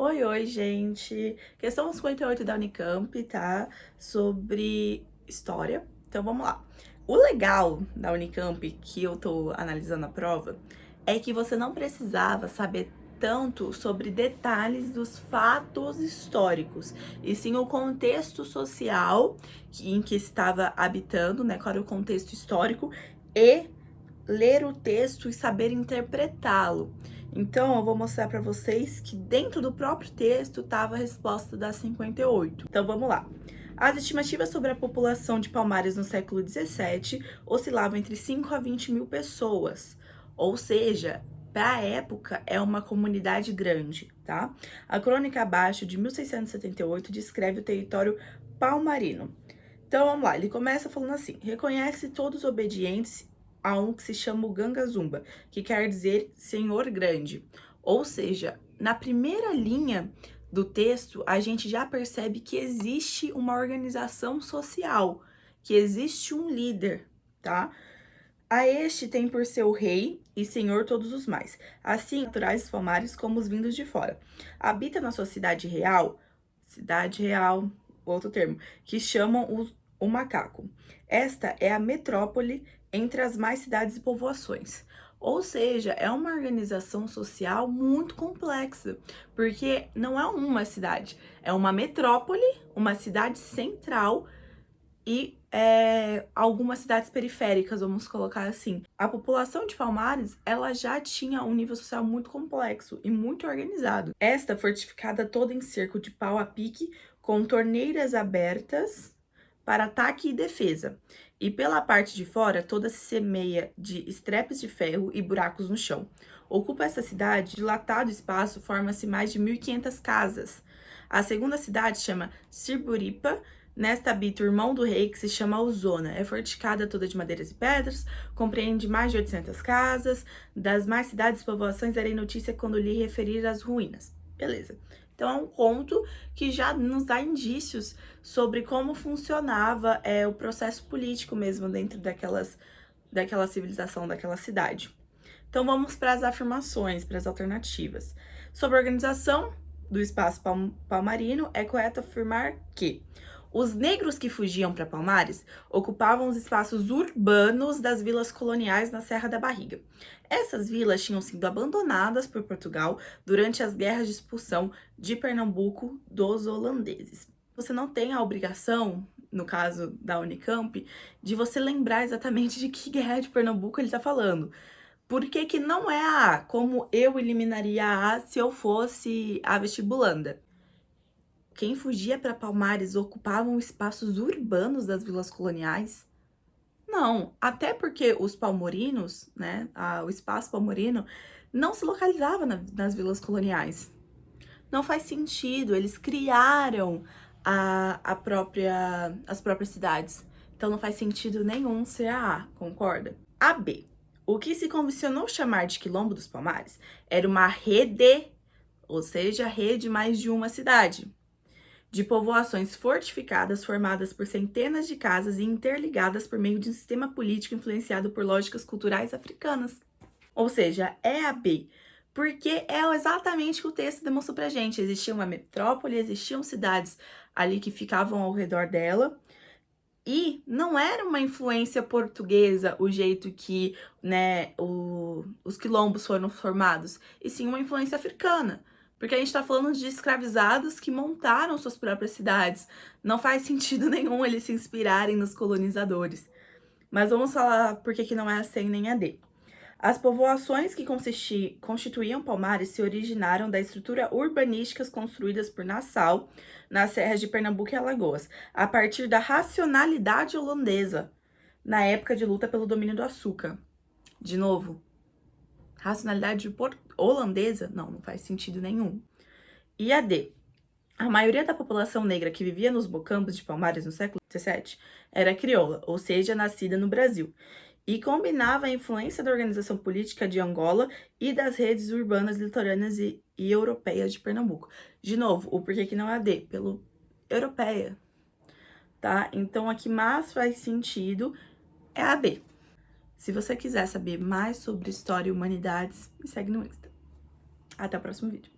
Oi, gente! Questão 58 da Unicamp, tá? Sobre história. Então, vamos lá. O legal da Unicamp, que eu tô analisando a prova, é que você não precisava saber tanto sobre detalhes dos fatos históricos, e sim o contexto social em que estava habitando, né? Qual era o contexto histórico, e ler o texto e saber interpretá-lo. Então, eu vou mostrar para vocês que dentro do próprio texto estava a resposta da 58. Então, vamos lá. As estimativas sobre a população de Palmares no século 17 oscilavam entre 5 a 20 mil pessoas, ou seja, para a época é uma comunidade grande, tá? A crônica abaixo de 1678 descreve o território palmarino. Então, vamos lá, ele começa falando assim: reconhece todos obedientes a um que se chama o Gangazumba, que quer dizer Senhor Grande. Ou seja, na primeira linha do texto, a gente já percebe que existe uma organização social, que existe um líder, tá? A este tem por seu rei e senhor todos os mais, assim naturais dos Palmares como os vindos de fora. Habita na sua cidade real, outro termo, que chamam o macaco. Esta é a metrópole entre as mais cidades e povoações. Ou seja, é uma organização social muito complexa, porque não é uma cidade, é uma metrópole, uma cidade central e algumas cidades periféricas, vamos colocar assim. A população de Palmares, ela já tinha um nível social muito complexo e muito organizado. Esta fortificada toda em cerco de pau a pique, com torneiras abertas para ataque e defesa. E pela parte de fora, toda se semeia de estrepes de ferro e buracos no chão. Ocupa essa cidade, dilatado espaço, forma-se mais de 1.500 casas. A segunda cidade chama Sirburipa. Nesta habita o irmão do rei, que se chama Ausona. É fortificada toda de madeiras e pedras, compreende mais de 800 casas. Das mais cidades e povoações darei notícia quando lhe referir as ruínas. Beleza. Então, é um conto que já nos dá indícios sobre como funcionava o processo político mesmo dentro daquela civilização, daquela cidade. Então, vamos para as afirmações, para as alternativas. Sobre a organização do espaço palmarino, é correto afirmar que os negros que fugiam para Palmares ocupavam os espaços urbanos das vilas coloniais na Serra da Barriga. Essas vilas tinham sido abandonadas por Portugal durante as guerras de expulsão de Pernambuco dos holandeses. Você não tem a obrigação, no caso da Unicamp, de você lembrar exatamente de que guerra de Pernambuco ele está falando. Por que que não é a A? Como eu eliminaria a A se eu fosse a vestibulanda? Quem fugia para Palmares ocupavam espaços urbanos das vilas coloniais? Não, até porque os palmorinos, né, o espaço palmorino, não se localizava nas vilas coloniais. Não faz sentido, eles criaram as próprias cidades. Então não faz sentido nenhum ser a A, concorda? A B. O que se convencionou chamar de Quilombo dos Palmares era uma rede, ou seja, rede mais de uma cidade, de povoações fortificadas formadas por centenas de casas e interligadas por meio de um sistema político influenciado por lógicas culturais africanas. Ou seja, é a B, porque é exatamente o que o texto demonstrou pra gente. Existia uma metrópole, existiam cidades ali que ficavam ao redor dela, e não era uma influência portuguesa o jeito que, né, os quilombos foram formados, e sim uma influência africana. Porque a gente tá falando de escravizados que montaram suas próprias cidades. Não faz sentido nenhum eles se inspirarem nos colonizadores. Mas vamos falar por que não é a C nem a D. As povoações que constituíam Palmares se originaram da estrutura urbanística construídas por Nassau, nas serras de Pernambuco e Alagoas, a partir da racionalidade holandesa, na época de luta pelo domínio do açúcar. De novo, racionalidade holandesa? Não faz sentido nenhum. E a D. A maioria da população negra que vivia nos mocambos de Palmares no século XVII era crioula, ou seja, nascida no Brasil, e combinava a influência da organização política de Angola e das redes urbanas litorâneas e europeias de Pernambuco. De novo, o porquê que não é a D? Pelo europeia, tá? Então, a que mais faz sentido é a B. Se você quiser saber mais sobre história e humanidades, me segue no Insta. Até o próximo vídeo.